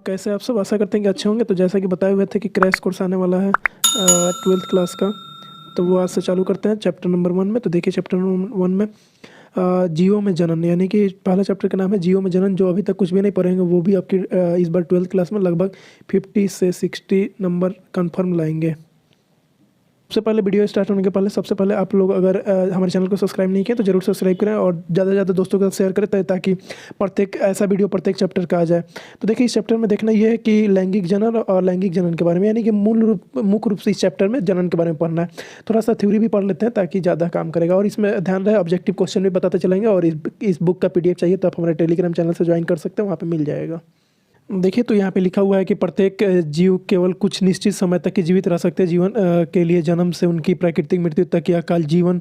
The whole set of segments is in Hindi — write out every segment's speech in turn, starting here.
कैसे आप सब आशा करते हैं कि अच्छे होंगे। तो जैसा कि बताए हुए थे कि क्रैश कोर्स आने वाला है 12th क्लास का, तो वो आज से चालू करते हैं चैप्टर नंबर 1 में। तो देखिए चैप्टर नंबर 1 में जियो में जनन, यानी कि पहला चैप्टर का नाम है जियो में जनन। जो अभी तक कुछ भी नहीं पढ़ेंगे वो भी आपकी इस बार 12th क्लास में लगभग 50 से 60 नंबर कन्फर्म लाएंगे। सबसे पहले वीडियो स्टार्ट होने के पहले सबसे पहले आप लोग अगर हमारे चैनल को सब्सक्राइब नहीं किया तो जरूर सब्सक्राइब करें और ज़्यादा से ज़्यादा दोस्तों के साथ शेयर करें ताकि प्रत्येक ऐसा वीडियो प्रत्येक चैप्टर का आ जाए। तो देखिए इस चैप्टर में देखना ये है कि लैंगिक जनन और लैंगिक जनन के बारे में, यानी कि मुख्य रूप से इस चैप्टर में जनन के बारे में पढ़ना है। थोड़ा सा थ्योरी भी पढ़ लेते हैं ताकि ज़्यादा काम करेगा और इसमें ध्यान रहे ऑब्जेक्टिव क्वेश्चन भी बताते चलेंगे। और इस बुक का PDF चाहिए तो आप हमारे टेलीग्राम चैनल से ज्वाइन कर सकते हैं, वहाँ पर मिल जाएगा। देखिए तो यहाँ पे लिखा हुआ है कि प्रत्येक जीव केवल कुछ निश्चित समय तक ही जीवित रह सकते हैं। जीवन के लिए जन्म से उनकी प्राकृतिक मृत्यु तक या काल जीवन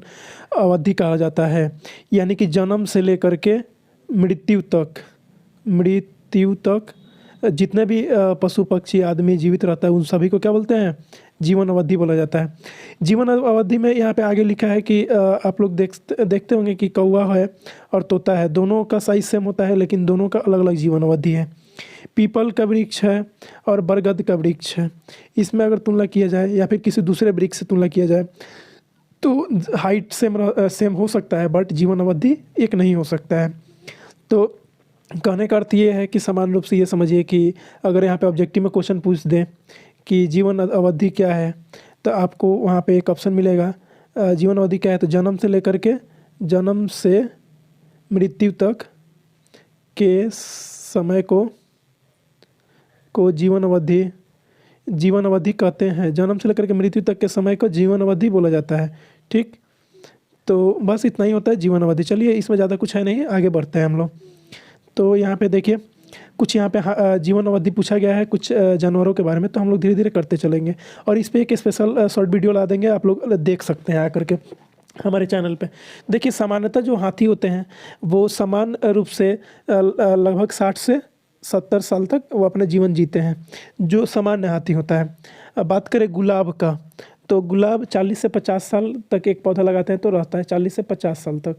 अवधि कहा जाता है। यानी कि जन्म से लेकर के मृत्यु तक जितने भी पशु पक्षी आदमी जीवित रहता है उन सभी को क्या बोलते हैं, जीवन अवधि बोला जाता है। जीवन अवधि में यहाँ पे आगे लिखा है कि आप लोग देखते होंगे कि कौवा है और तोता है, दोनों का साइज सेम होता है लेकिन दोनों का अलग अलग जीवन अवधि है। पीपल का वृक्ष है और बरगद का वृक्ष है, इसमें अगर तुलना किया जाए या फिर किसी दूसरे वृक्ष से तुलना किया जाए तो हाइट सेम हो सकता है बट जीवन अवधि एक नहीं हो सकता है। तो कहने का अर्थ ये है कि समान रूप से ये समझिए कि अगर यहाँ पे ऑब्जेक्टिव में क्वेश्चन पूछ दें कि जीवन अवधि क्या है तो आपको वहाँ पे एक ऑप्शन मिलेगा जीवन अवधि क्या है, तो जन्म से मृत्यु तक के समय को जीवन अवधि कहते हैं। जन्म से लेकर के मृत्यु तक के समय को जीवन अवधि बोला जाता है। ठीक, तो बस इतना ही होता है जीवन अवधि। चलिए इसमें ज़्यादा कुछ है नहीं, आगे बढ़ते हैं हम लोग। तो यहाँ पे देखिए कुछ यहाँ पे जीवन अवधि पूछा गया है कुछ जानवरों के बारे में, तो हम लोग धीरे धीरे करते चलेंगे और इस पर एक स्पेशल शॉर्ट वीडियो ला देंगे, आप लोग देख सकते हैं आकर के हमारे चैनल पे। देखिए सामान्यतः जो हाथी होते हैं वो समान रूप से लगभग 60 से 70 साल तक वो अपना जीवन जीते हैं, जो सामान्य हाथी होता है। अब बात करें गुलाब का, तो गुलाब 40 से 50 साल तक एक पौधा लगाते हैं तो रहता है 40 से 50 साल तक।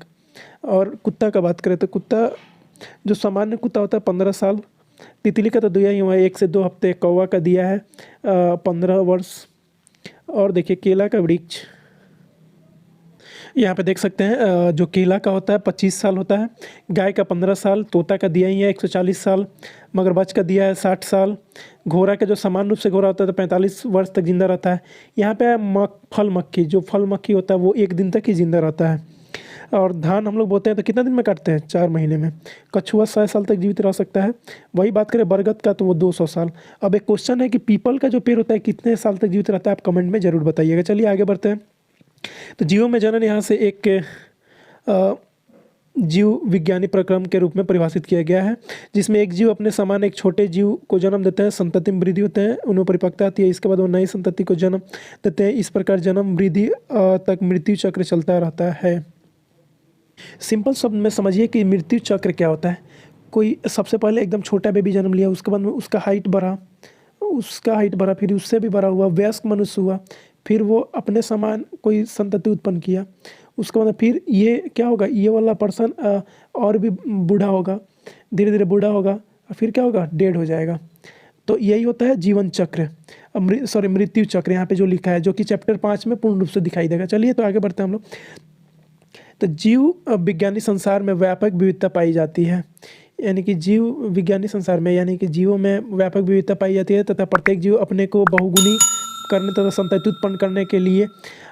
और कुत्ता का बात करें तो कुत्ता जो सामान्य कुत्ता होता है 15 साल। तितली का तो दिया ही हुआ है 1 से 2 हफ्ते। कौवा का दिया है 15 वर्ष। और देखिए केला का वृक्ष यहाँ पे देख सकते हैं जो केला का होता है 25 साल होता है। गाय का 15 साल। तोता का दिया ही है 140 साल। मगरमच्छ का दिया है 60 साल। घोड़ा का जो सामान्य रूप से घोड़ा होता है तो 45 वर्ष तक जिंदा रहता है। यहाँ पे फल मक्खी, जो फल मक्खी होता है वो 1 दिन तक ही जिंदा रहता है। और धान हम लोग बोते हैं तो कितना दिन में काटते हैं, 4 महीने में। कछुआ 100 साल तक जीवित रह सकता है। वही बात करें बरगद का तो वो 200 साल। अब एक क्वेश्चन है कि पीपल का जो पेड़ होता है कितने साल तक जीवित रहता है, आप कमेंट में जरूर बताइएगा। चलिए आगे बढ़ते हैं। तो जीवों में जनन यहाँ से एक जीव विज्ञानी प्रक्रम के रूप में परिभाषित किया गया है, जिसमें एक जीव अपने समान एक छोटे जीव को जन्म देते हैं, संतति में वृद्धि होते हैं, उन्हें परिपक्वता आती है, इसके बाद वो नई संतति को जन्म देते हैं। इस प्रकार जन्म वृद्धि तक मृत्यु चक्र चलता रहता है। सिंपल शब्द में समझिए कि मृत्यु चक्र क्या होता है। कोई सबसे पहले एकदम छोटा बेबी जन्म लिया, उसके बाद में उसका हाइट बढ़ा, फिर उससे भी बड़ा हुआ, वयस्क मनुष्य हुआ, फिर वो अपने समान कोई संतति उत्पन्न किया। उसके बाद फिर ये क्या होगा, ये वाला पर्सन और भी बूढ़ा होगा, धीरे धीरे बूढ़ा होगा और फिर क्या होगा, डेड हो जाएगा। तो यही होता है जीवन चक्र, मृत्यु चक्र यहाँ पे जो लिखा है, जो कि चैप्टर 5 में पूर्ण रूप से दिखाई देगा। चलिए तो आगे बढ़ते हैं हम लोग। तो जीव विज्ञानी संसार में व्यापक विविधता पाई जाती है, यानी कि जीव विज्ञानी संसार में यानी कि जीवों में व्यापक विविधता पाई जाती है तथा प्रत्येक जीव अपने को बहुगुणी करने तथा संतति उत्पन्न करने के लिए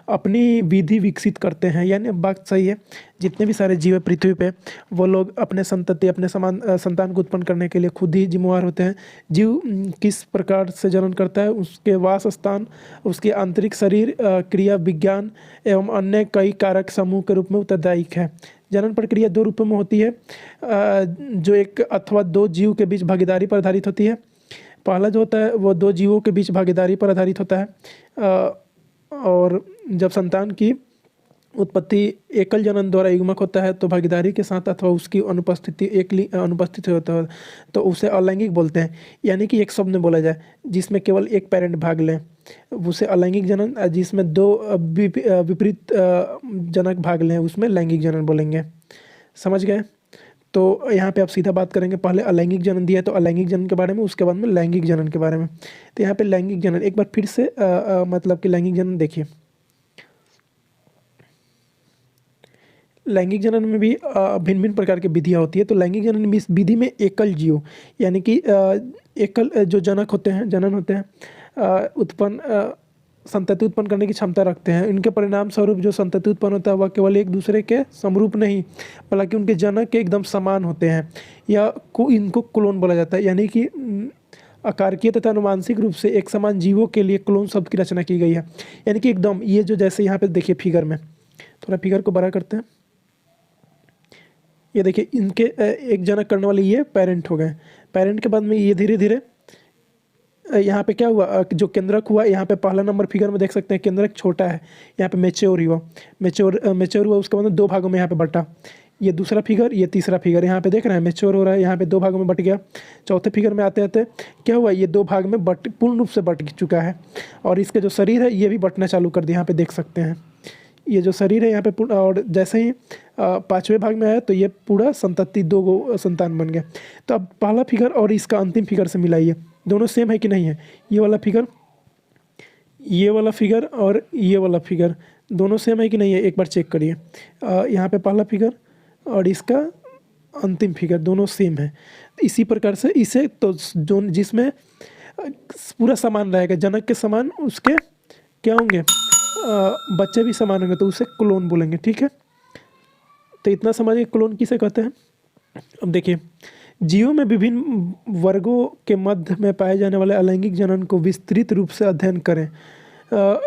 अपनी विधि विकसित करते हैं। यानी बात सही है, जितने भी सारे जीव है पृथ्वी पे वो लोग अपने संतति अपने समान संतान को उत्पन्न करने के लिए खुद ही जिम्मेवार होते हैं। जीव किस प्रकार से जनन करता है, उसके वास स्थान, उसके आंतरिक शरीर, क्रिया विज्ञान एवं अन्य कई कारक समूह के रूप में उत्तरदायी है। जनन प्रक्रिया 2 रूपों में होती है, जो एक अथवा 2 जीव के बीच भागीदारी पर आधारित होती है। पहला जो होता है वो 2 जीवों के बीच भागीदारी पर आधारित होता है, और जब संतान की उत्पत्ति एकल जनन द्वारा युग्मक होता है तो भागीदारी के साथ अथवा उसकी अनुपस्थिति होता है तो उसे अलैंगिक बोलते हैं। यानी कि एक शब्द में बोला जाए जिसमें केवल एक पेरेंट भाग लें उसे अलैंगिक जनन, जिसमें 2 विपरीत जनक भाग लें उसमें लैंगिक जनन बोलेंगे। समझ गए? तो यहाँ पे आप सीधा बात करेंगे, पहले अलैंगिक जनन दिया है तो अलैंगिक जनन के बारे में, उसके बाद में लैंगिक जनन के बारे में। तो यहाँ पे लैंगिक जनन एक बार फिर से मतलब कि लैंगिक जनन देखिए। लैंगिक जनन में भी भिन्न भिन्न प्रकार की विधियाँ होती है। तो लैंगिक जनन में इस विधि में एकल जीव यानी कि एकल जो जनक होते हैं, जनन होते हैं, उत्पन्न संतति उत्पन्न करने की क्षमता रखते हैं। इनके परिणाम स्वरूप जो संतति उत्पन्न होता है वह केवल एक दूसरे के समरूप नहीं बल्कि उनके जनक के एकदम समान होते हैं, या इनको क्लोन बोला जाता है। यानी कि आकारकीय तथा अनुवांशिक रूप से एक समान जीवों के लिए क्लोन शब्द की रचना की गई है। यानी कि एकदम ये जो जैसे यहाँ पे देखिए फिगर में, थोड़ा फिगर को बड़ा करते हैं, ये देखिए इनके एक जनक करने वाले ये पेरेंट हो गए। पेरेंट के बाद में ये धीरे धीरे यहाँ पे क्या हुआ, जो केंद्रक हुआ, यहाँ पे पहला नंबर फिगर में देख सकते हैं केंद्रक छोटा है, यहाँ पे मेच्योर हुआ, मेच्योर हुआ, उसके बाद दो भागों में यहाँ पे बटा। ये दूसरा फिगर, ये तीसरा फिगर, यहाँ पे देख रहे हैं मेच्योर हो रहा है, यहाँ पे दो भागों में बट गया। चौथे फिगर में आते आते क्या हुआ, ये दो भाग में पूर्ण रूप से बट चुका है, और इसके जो शरीर है ये भी बटना चालू कर दिया। यहाँ पे देख सकते हैं ये जो शरीर है यहाँ पे और जैसे ही पांचवें भाग में आया तो ये पूरा संतति, दो गो संतान बन गया। तो अब पहला फिगर और इसका अंतिम फिगर से मिलाइए, दोनों सेम है कि नहीं है। ये वाला फिगर, ये वाला फिगर और ये वाला फिगर दोनों सेम है कि नहीं है, एक बार चेक करिए। यहाँ पे पहला फिगर और इसका अंतिम फिगर दोनों सेम है। इसी प्रकार से इसे तो जो जिसमें पूरा समान रहेगा, जनक के समान उसके क्या होंगे, बच्चे भी समान होंगे, तो उसे क्लोन बोलेंगे। ठीक है, तो इतना समझिए क्लोन किसे कहते हैं। अब देखिए, जीवों में विभिन्न वर्गों के मध्य में पाए जाने वाले अलैंगिक जनन को विस्तृत रूप से अध्ययन करें।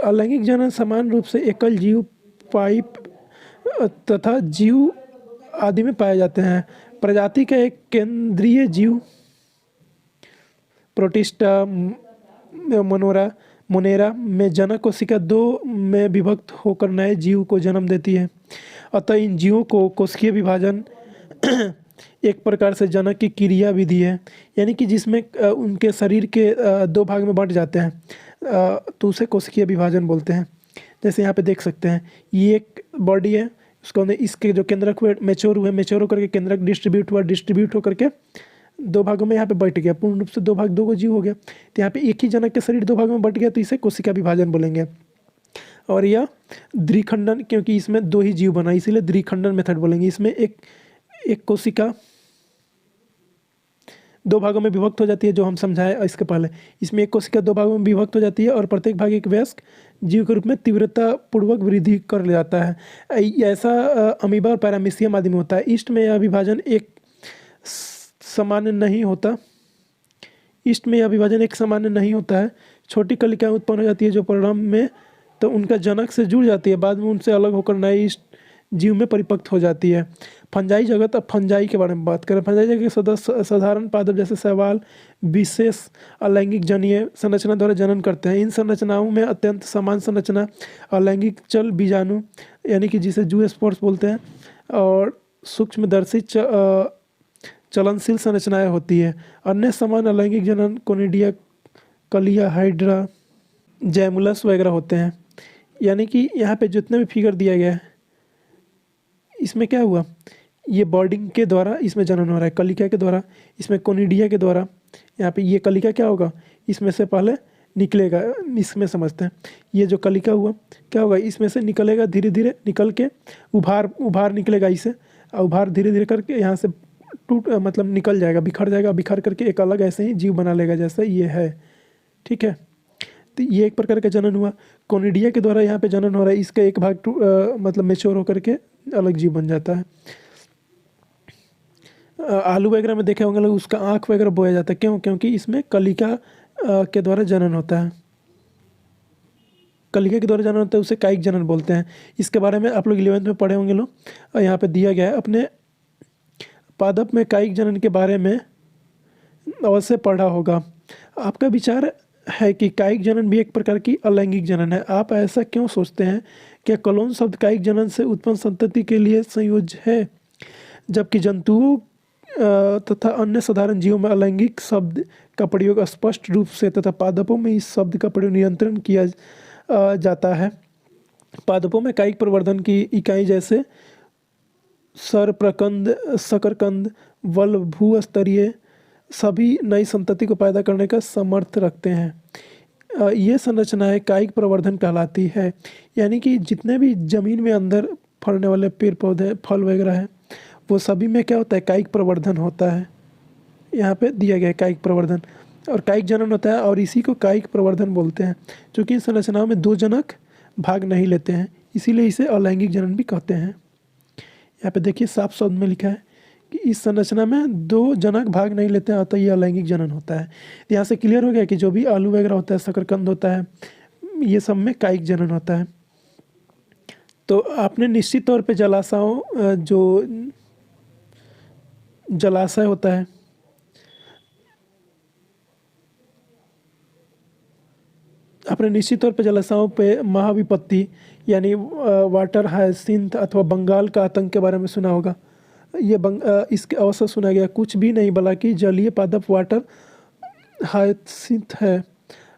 अलैंगिक जनन समान रूप से एकल जीव, पाइप तथा जीव आदि में पाए जाते हैं। प्रजाति का एक केंद्रीय जीव प्रोटिस्टा मोनेरा में जनक कोशिका दो में विभक्त होकर नए जीव को जन्म देती है। अतः इन जीवों को कोशिकीय विभाजन एक प्रकार से जनक की क्रिया विधि है, यानी कि जिसमें उनके शरीर के दो भाग में बंट जाते हैं, तो उसे कोशिकीय विभाजन बोलते हैं। जैसे यहाँ पे देख सकते हैं ये एक बॉडी है, उसको इसके जो केंद्रक हुए मेच्योर होकर के केंद्रक डिस्ट्रीब्यूट होकर के दो भागों में यहाँ पे बट गया, पूर्ण रूप से दो भाग, दो को जीव हो गया। तो यहाँ पे एक ही जनक के शरीर दो भागों में बट गया, तो इसे कोशिका विभाजन बोलेंगे। और यह द्विखंडन, क्योंकि इसमें दो ही जीव बना इसीलिए द्विखंडन मेथड बोलेंगे। इसमें एक कोशिका दो भागों में विभक्त हो जाती है, जो हम समझाए इसके पहले। इसमें एक कोशिका दो भागों में विभक्त हो जाती है और प्रत्येक भाग एक वयस्क जीव के रूप में तीव्रता पूर्वक वृद्धि कर ले जाता है। ऐसा अमीबा और पैरामीशियम आदि में होता है। ईस्ट में यह विभाजन एक सामान्य नहीं होता, ईस्ट में यह विभाजन एक सामान्य नहीं होता है। छोटी कलिकाएं उत्पन्न हो जाती है जो परिणाम में तो उनका जनक से जुड़ जाती है, बाद में उनसे अलग होकर नए ईस्ट जीव में परिपक्व हो जाती है। फंजाई जगत, अब फंजाई के बारे में बात करें। फंजाई जगत के सदस्य साधारण पादप जैसे शैवाल विशेष अलैंगिक जनीय संरचना द्वारा जनन करते हैं। इन संरचनाओं में अत्यंत समान संरचना अलैंगिक चल बीजाणु यानी कि जिसे जू स्पोर्स बोलते हैं और सूक्ष्मदर्शी चलनशील संरचनाएं होती है। अन्य समान अलैंगिक जनन कोनिडिया, कलिया, हाइड्रा, जैमुलस वगैरह होते हैं। यानी कि यहाँ पे जितने भी फिगर दिया गया है इसमें क्या हुआ, ये बॉर्डिंग के द्वारा इसमें जनन हो रहा है, कलिका के द्वारा, इसमें कोनिडिया के द्वारा। यहाँ पे ये कलिका क्या होगा, इसमें से पहले निकलेगा, इसमें समझते हैं। ये जो कलिका हुआ क्या होगा, इसमें से निकलेगा, धीरे धीरे निकल के उभार निकलेगा इसे, उभार धीरे धीरे करके यहाँ से मतलब निकल जाएगा, बिखर जाएगा, बिखर करके एक अलग ऐसे ही जीव बना लेगा जैसे ये है। ठीक है, तो ये एक प्रकार का जनन हुआ। कोनिडिया के द्वारा यहाँ पे जनन हो रहा है, इसका एक भाग मतलब मेच्योर होकर के अलग जीव बन जाता है। आलू वगैरह में देखे होंगे लोग, उसका आँख वगैरह बोया जाता है, क्यों, क्योंकि इसमें कलिका के द्वारा जनन होता है। कलिका के द्वारा जनन होता है, उसे कायिक जनन बोलते हैं। इसके बारे में आप लोग 11th में पढ़े होंगे लोग, यहाँ पे दिया गया है। अपने पादप में कायिक जनन के बारे में अवश्य पढ़ा होगा। आपका विचार है कि कायिक जनन भी एक प्रकार की अलैंगिक जनन है। आप ऐसा क्यों सोचते हैं? क्या क्लोन शब्द कायिक जनन से उत्पन्न संतति के लिए संयोज्य है, जबकि जंतुओं तथा अन्य साधारण जीवों में अलैंगिक शब्द का प्रयोग स्पष्ट रूप से तथा पादपों में इस शब्द का प्रयोग नियंत्रण किया जाता है। पादपों में कायिक प्रवर्धन की इकाई जैसे सर, प्रकंद, शकरकंद, वल भूस्तरीय सभी नई संतति को पैदा करने का समर्थ रखते हैं। ये संरचनाएं कायिक प्रवर्धन कहलाती है। यानी कि जितने भी जमीन में अंदर फलने वाले पेड़ पौधे फल वगैरह हैं, वो सभी में क्या होता है, कायिक प्रवर्धन होता है। यहाँ पे दिया गया है कायिक प्रवर्धन और कायिक जनन होता है, और इसी को कायिक प्रवर्धन बोलते हैं। क्योंकि इन संरचनाओं में दो जनक भाग नहीं लेते हैं, इसीलिए इसे अलैंगिक जनन भी कहते हैं। यहाँ पे देखिए साफ शब्द में लिखा है कि इस संरचना में दो जनक भाग नहीं लेते हैं, अतः ये अलैंगिक जनन होता है। यहाँ से क्लियर हो गया कि जो भी आलू वगैरह होता है, शकरकंद होता है, ये सब में कायिक जनन होता है। तो आपने निश्चित तौर पे जलाशयों जो जलाशय होता है, आपने निश्चित तौर पे जलाशयों पे महाविपत्ति यानी वाटर हायसिंथ अथवा बंगाल का आतंक के बारे में सुना होगा। ये इसके अवसर सुना गया कुछ भी नहीं बल्कि जलीय पादप वाटर हायसिंथ है,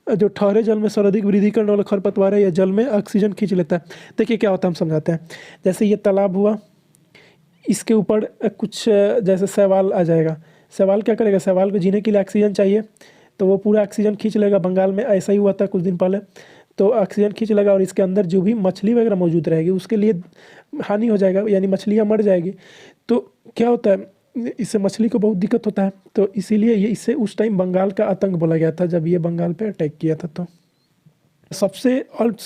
जो ठहरे जल में सर्वाधिक वृद्धि करने वाला खरपतवार है। यह जल में ऑक्सीजन खींच लेता है। देखिए क्या होता है, हम समझाते हैं। जैसे ये तालाब हुआ, इसके ऊपर कुछ जैसे शैवाल आ जाएगा। शैवाल क्या करेगा, शैवाल को जीने के लिए ऑक्सीजन चाहिए, तो वो पूरा ऑक्सीजन खींच लेगा। बंगाल में ऐसा ही हुआ था कुछ दिन पहले, तो ऑक्सीजन खींच लेगा और इसके अंदर जो भी मछली वगैरह मौजूद रहेगी उसके लिए हानि हो जाएगा, यानी मछलियाँ मर जाएगी। तो क्या होता है, इससे मछली को बहुत दिक्कत होता है। तो इसीलिए ये इसे उस टाइम बंगाल का आतंक बोला गया था, जब ये बंगाल पे अटैक किया था। तो सबसे अल्प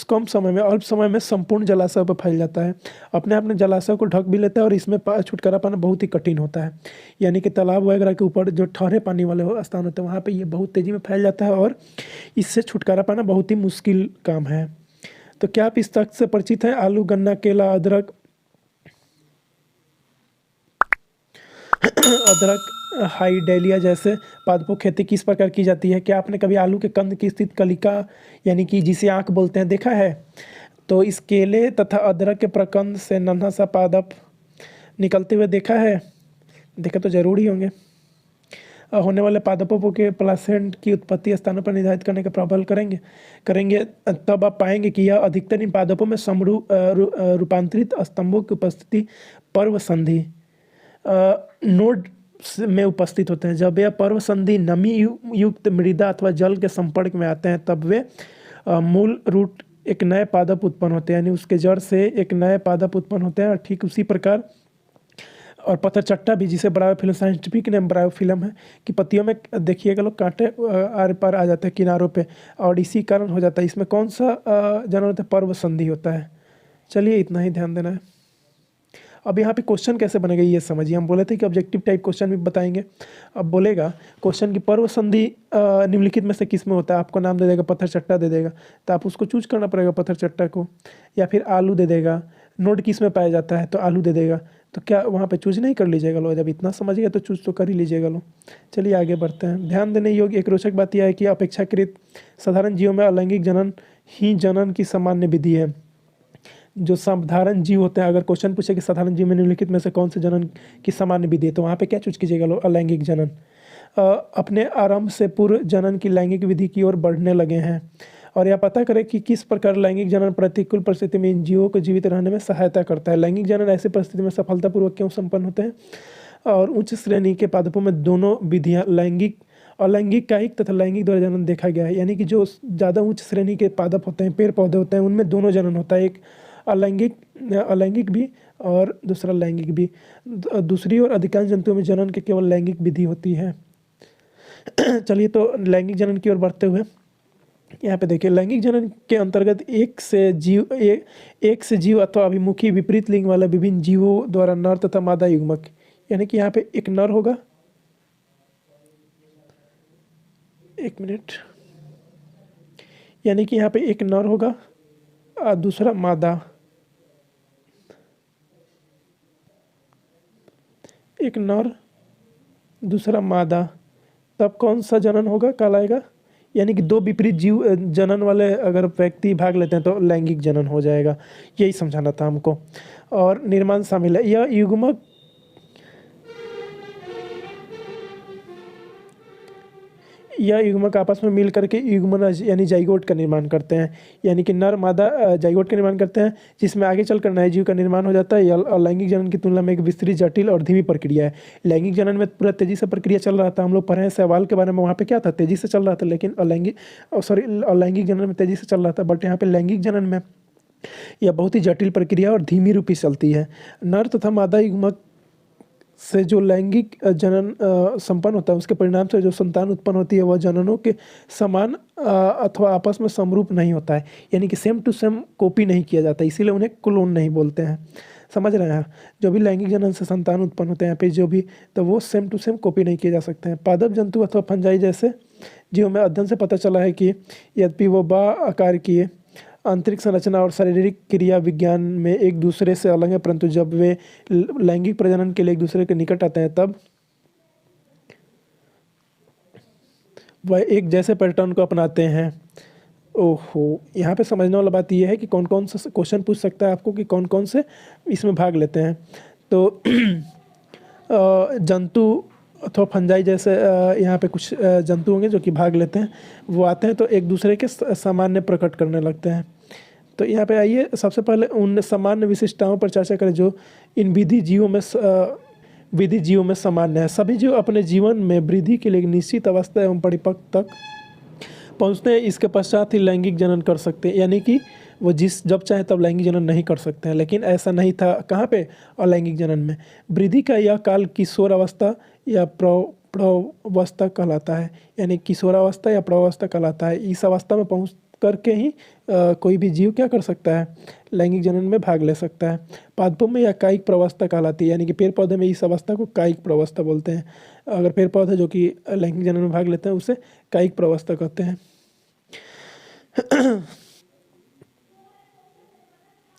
समय में संपूर्ण जलाशय पर फैल जाता है। अपने आप में जलाशय को ढक भी लेता है और इसमें छुटकारा पाना बहुत ही कठिन होता है। यानी कि तालाब वगैरह के ऊपर जो ठहरे पानी वाले स्थान होते हैं, वहाँ पे ये बहुत तेज़ी में फैल जाता है और इससे छुटकारा पाना बहुत ही मुश्किल काम है। तो क्या आप इस तथ्य से परिचित हैं, आलू, गन्ना, केला, अदरक अदरक, हाइडेलिया जैसे पादपों की खेती किस प्रकार की जाती है? क्या आपने कभी आलू के कंद की स्थित कलिका यानी कि जिसे आँख बोलते हैं देखा है? तो इस केले तथा अदरक के प्रकंद से नन्हा सा पादप निकलते हुए देखा है? देखा तो जरूर ही होंगे। होने वाले पादपों के प्लासेंट की उत्पत्ति स्थानों पर निर्धारित करने का प्रबल करेंगे तब आप पाएंगे कि यह अधिकतर इन पादपों में रूपांतरित स्तंभों की उपस्थिति पर्व संधि नोड में उपस्थित होते हैं। जब यह पर्व संधि नमी युक्त मृदा अथवा जल के संपर्क में आते हैं, तब वे मूल रूट एक नए पादप उत्पन्न होते हैं, यानी उसके जड़ से एक नए पादप उत्पन्न होते हैं। और ठीक उसी प्रकार और पत्थर चट्टा भी, जिसे ब्रायोफिल्म, साइंटिफिक नेम ब्रायोफिल्म है, कि पत्तियों में देखिएगा लोग कांटे आर पार आ जाते हैं किनारों पे, और इसी कारण हो जाता है। इसमें कौन सा जानवर होता है, पर्व संधि होता है। चलिए इतना ही ध्यान देना है। अब यहाँ पे क्वेश्चन कैसे बनेगा ये समझिए। हम बोले थे कि ऑब्जेक्टिव टाइप क्वेश्चन भी बताएंगे। अब बोलेगा क्वेश्चन की पर्व संधि निम्नलिखित में से किस में होता है, आपको नाम दे देगा, पत्थर चट्टा दे देगा, तो आप उसको चूज करना पड़ेगा पत्थर चट्टा को, या फिर आलू दे देगा। नोड किस में पाया जाता है, तो आलू दे देगा। तो क्या वहाँ पे चूज नहीं कर लीजिएगा लो? जब इतना समझ गया तो चूज तो कर ही लीजिएगा लो। चलिए आगे बढ़ते हैं। ध्यान देने योग्य एक रोचक बात यह है कि अपेक्षाकृत साधारण जीवों में अलैंगिक जनन ही जनन की सामान्य विधि है। जो साधारण जीव होते हैं, अगर क्वेश्चन पूछे कि साधारण जीव में निम्नलिखित में से कौन से जनन की सामान्य विधि है, तो वहाँ पे क्या चूज कीजिएगा लो? अलैंगिक जनन। अपने आरंभ से पूर्व जनन की लैंगिक विधि की ओर बढ़ने लगे हैं। और यह पता करें कि किस प्रकार लैंगिक जनन प्रतिकूल परिस्थिति में इन जीवों को जीवित रहने में सहायता करता है। लैंगिक जनन ऐसी परिस्थिति में सफलतापूर्वक क्यों संपन्न होते हैं? और उच्च श्रेणी के पादपों में दोनों विधियां, लैंगिक अलैंगिक कायिक तथा लैंगिक द्वारा जनन देखा गया है। यानी कि जो ज़्यादा उच्च श्रेणी के पादप होते हैं, पेड़ पौधे होते हैं, उनमें दोनों जनन होता है, एक अलैंगिक भी और दूसरा लैंगिक भी। दूसरी और अधिकांश जंतुओं में जनन के केवल लैंगिक विधि होती है। चलिए तो लैंगिक जनन की ओर बढ़ते हुए यहाँ पे देखिए, लैंगिक जनन के अंतर्गत एक से जीव अथवा अभिमुखी विपरीत लिंग वाले विभिन्न जीवों द्वारा नर तथा मादा युग्मक, यानी कि यहाँ पे एक नर होगा, एक मिनट, यानी कि यहाँ पे एक नर होगा और दूसरा मादा, एक नर दूसरा मादा, तब कौन सा जनन होगा, कहलाएगा? यानी कि दो विपरीत जीव जनन वाले अगर व्यक्ति भाग लेते हैं तो लैंगिक जनन हो जाएगा। यही समझाना था हमको। और निर्माण शामिल है। यह यह युग्मक आपस में मिल करके युग्मनज यानी जाइगोट का निर्माण करते हैं, यानी कि नर मादा जाइगोट का निर्माण करते हैं, जिसमें आगे चलकर नए जीव का निर्माण हो जाता है। यह लैंगिक जनन की तुलना में एक विस्तृत, जटिल और धीमी प्रक्रिया है। लैंगिक जनन में पूरा तेजी से प्रक्रिया चल रहा था, हम लोग पढ़े हैं सवाल के बारे में, वहाँ पे क्या था, तेजी से चल रहा था, लेकिन अलैंगिक जनन में तेजी से चल रहा था, बट यहाँ पे लैंगिक जनन में यह बहुत ही जटिल प्रक्रिया और धीमी रूपी चलती है। नर तथा मादा युग्मक से जो लैंगिक जनन संपन्न होता है, उसके परिणाम से जो संतान उत्पन्न होती है वह जननों के समान अथवा आपस में समरूप नहीं होता है, यानी कि सेम टू सेम कॉपी नहीं किया जाता, इसीलिए उन्हें क्लोन नहीं बोलते हैं। समझ रहे हैं? जो भी लैंगिक जनन से संतान उत्पन्न होते हैं यहाँ पे जो भी, तो वो सेम टू सेम कॉपी नहीं किए जा सकते हैं। पादप जंतु अथवा फंजाई जैसे जीवों में अध्ययन से पता चला है कि यद्यपि वो बा आकार की आंतरिक संरचना और शारीरिक क्रिया विज्ञान में एक दूसरे से अलग है, परंतु जब वे लैंगिक प्रजनन के लिए एक दूसरे के निकट आते हैं तब वह एक जैसे पैटर्न को अपनाते हैं। ओहो, यहाँ पे समझने वाला बात यह है कि कौन कौन से क्वेश्चन पूछ सकता है आपको कि कौन कौन से इसमें भाग लेते हैं। तो जंतु अथवा फंजाई जैसे यहाँ पे कुछ जंतु होंगे जो कि भाग लेते हैं, वो आते हैं तो एक दूसरे के सामान्य प्रकट करने लगते हैं। तो यहाँ पे आइए सबसे पहले उन सामान्य विशिष्टताओं पर चर्चा करें जो इन विधि जीवों में सामान्य है। सभी जीव अपने जीवन में वृद्धि के लिए एक निश्चित अवस्था एवं परिपक्व तक पहुँचते हैं, इसके पश्चात ही लैंगिक जनन कर सकते हैं, यानी कि वो जब चाहे तब लैंगिक जनन नहीं कर सकते हैं। लेकिन ऐसा नहीं था कहाँ पे, अलैंगिक जनन में। वृद्धि का यह काल किशोरावस्था या प्रौढ़ावस्था कहलाता है, यानी किशोरावस्था या प्रौढ़ावस्था कहलाता है। इस अवस्था में पहुँच करके ही कोई भी जीव क्या कर सकता है, लैंगिक जनन में भाग ले सकता है। पादपों में यह कायिक प्रवस्था कहलाती है, यानी कि पेड़ पौधे में इस अवस्था को कायिक प्रवस्था बोलते हैं। अगर पेड़ पौधे जो कि लैंगिक जनन में भाग लेते हैं उसे कायिक प्रवस्था कहते हैं।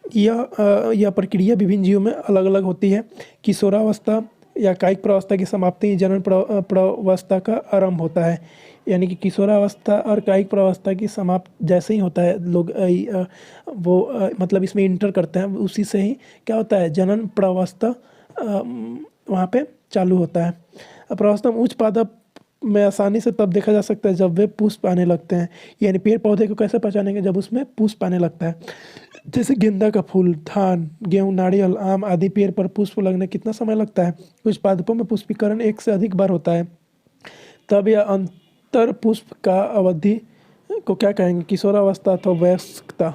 यह प्रक्रिया विभिन्न जीवों में अलग अलग होती है। किशोरावस्था या कायिक प्रवस्था की समाप्ति जनन प्रवस्था का आरंभ होता है, यानी कि किशोरावस्था और कायिक प्रवस्था की समाप्त जैसे ही होता है, लोग मतलब इसमें इंटर करते हैं, उसी से ही क्या होता है, जनन प्रवस्था वहाँ पे चालू होता है। प्रवस्था में उच्च पादप में आसानी से तब देखा जा सकता है जब वे पुष्प आने लगते हैं, यानी पेड़ पौधे को कैसे पहचानेंगे, जब उसमें पुष्प आने लगता है। जैसे गेंदा का फूल, धान, गेहूं, नारियल, आम आदि पेड़ पर पुष्प लगने कितना समय लगता है। कुछ पादपों में पुष्पीकरण एक से अधिक बार होता है, तब यह अंतर पुष्प का अवधि को क्या कहेंगे, किशोरावस्था अथवा वयस्कता।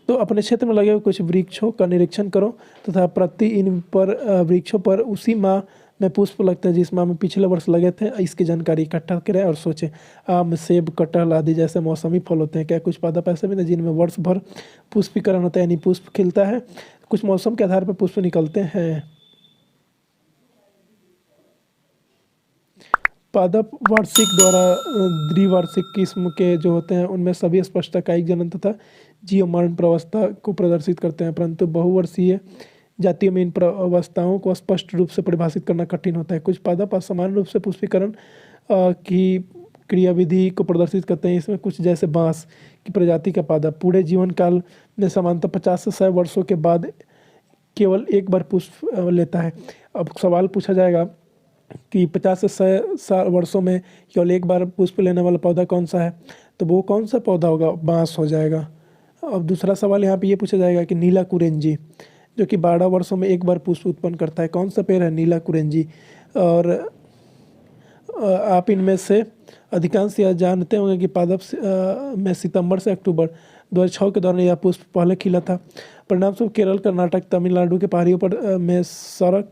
तो अपने क्षेत्र में लगे हुए कुछ वृक्षों का निरीक्षण करो तथा प्रति इन पर वृक्षों पर उसी माह में पुष्प लगते हैं जिस माह में पिछले वर्ष लगे थे, इसकी जानकारी इकट्ठा करें और सोचें। आम, सेब, कटहल आदि जैसे मौसमी फल होते हैं, क्या कुछ पादप ऐसे भी हैं जिनमें वर्ष भर पुष्पीकरण होता है, यानी पुष्प खिलता है, कुछ मौसम के आधार पर पुष्प निकलते हैं। पादप वार्षिक द्वारा द्विवार्षिक किस्म के जो होते हैं उनमें सभी स्पष्टता कायिक जनन तथा जीवमरण प्रवस्था को प्रदर्शित करते हैं, परंतु बहुवर्षीय जातियों में इन प्रवस्थाओं को स्पष्ट रूप से परिभाषित करना कठिन होता है। कुछ पादप असामान्य रूप से पुष्पीकरण की क्रियाविधि को प्रदर्शित करते हैं। इसमें कुछ जैसे बांस की प्रजाति का पादप पूरे जीवन काल में सामान्यतः 50 से 100 वर्षों के बाद केवल एक बार पुष्प लेता है। अब सवाल पूछा जाएगा कि 50 से 100 वर्षों में केवल एक बार पुष्प लेने वाला पौधा कौन सा है, तो वो कौन सा पौधा होगा, बांस हो जाएगा। अब दूसरा सवाल यहाँ पे ये पूछा जाएगा कि नीला कुरेंजी जो कि 12 वर्षों में एक बार पुष्प उत्पन्न करता है, कौन सा पेड़ है, नीला कुरेंजी। और आप इनमें से अधिकांश यह जानते होंगे कि पादप में सितंबर से अक्टूबर 2006 के दौरान यह पुष्प पहले खिला था। परिणामस्वरूप केरल, कर्नाटक, तमिलनाडु के पहाड़ियों पर में सड़क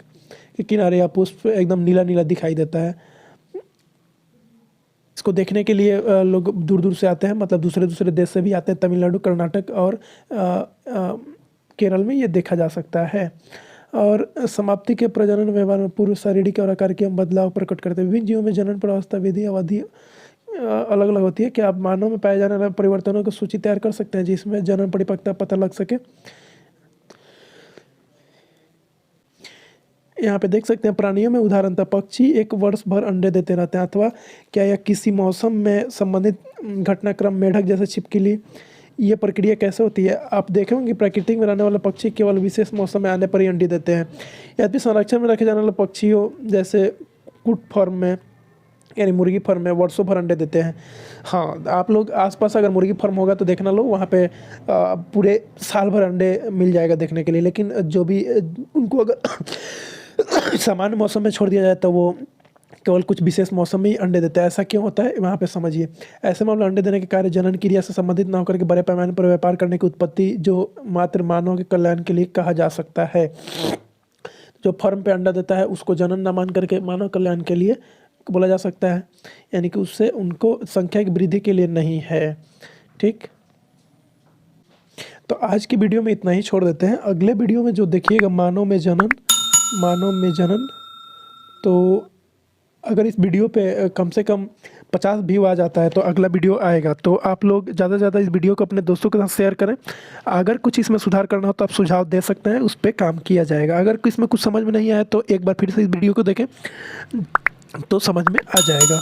के किनारे यह पुष्प एकदम नीला नीला दिखाई देता है। इसको देखने के लिए लोग दूर दूर से आते हैं, मतलब दूसरे दूसरे देश से भी आते हैं। तमिलनाडु, कर्नाटक और केरल में ये देखा जा सकता है। और समाप्ति के प्रजनन व्यवहार में पूर्व शारीरिक और आकार के बदलाव प्रकट करते हैं। विभिन्न जीवों में जनन प्रवस्था विधि अवधि अलग अलग होती है। क्या आप मानव में पाए जाने वाले परिवर्तनों की सूची तैयार कर सकते हैं जिसमें जनन परिपक्वता पता लग सके। यहाँ पे देख सकते हैं प्राणियों में उदाहरणतः पक्षी एक वर्ष भर अंडे देते रहते हैं, अथवा क्या यह किसी मौसम में संबंधित घटनाक्रम, मेढक जैसे छिपकली, ये प्रक्रिया कैसे होती है। आप देखेंगे प्रकृति में रहने वाले पक्षी केवल विशेष मौसम में आने पर ही अंडे देते हैं। यदि संरक्षण में रखे जाने वाले पक्षियों जैसे कुट फॉर्म में यानी मुर्गी फार्म में वर्षों भर अंडे देते हैं। हाँ, आप लोग आसपास अगर मुर्गी फार्म होगा तो देखना लो, वहाँ पे पूरे साल भर अंडे मिल जाएगा देखने के लिए। लेकिन जो भी उनको अगर सामान्य मौसम में छोड़ दिया जाए तो वो केवल कुछ विशेष मौसम में ही अंडे देता है। ऐसा क्यों होता है वहाँ पे समझिए। ऐसे मामले अंडे देने के कार्य जनन क्रिया से संबंधित न होकर के बड़े पैमाने पर व्यापार करने की उत्पत्ति जो मात्र मानव के कल्याण के लिए कहा जा सकता है। जो फर्म पे अंडा देता है उसको जनन ना मान करके मानव कल्याण के लिए बोला जा सकता है, यानी कि उससे उनको संख्या की वृद्धि के लिए नहीं है। ठीक, तो आज की वीडियो में इतना ही छोड़ देते हैं। अगले वीडियो में जो देखिएगा मानव में जनन, तो अगर इस वीडियो पे कम से कम 50 व्यू आ जाता है तो अगला वीडियो आएगा। तो आप लोग ज़्यादा से ज़्यादा इस वीडियो को अपने दोस्तों के साथ शेयर करें। अगर कुछ इसमें सुधार करना हो तो आप सुझाव दे सकते हैं, उस पर काम किया जाएगा। अगर इसमें कुछ समझ में नहीं आया तो एक बार फिर से इस वीडियो को देखें तो समझ में आ जाएगा।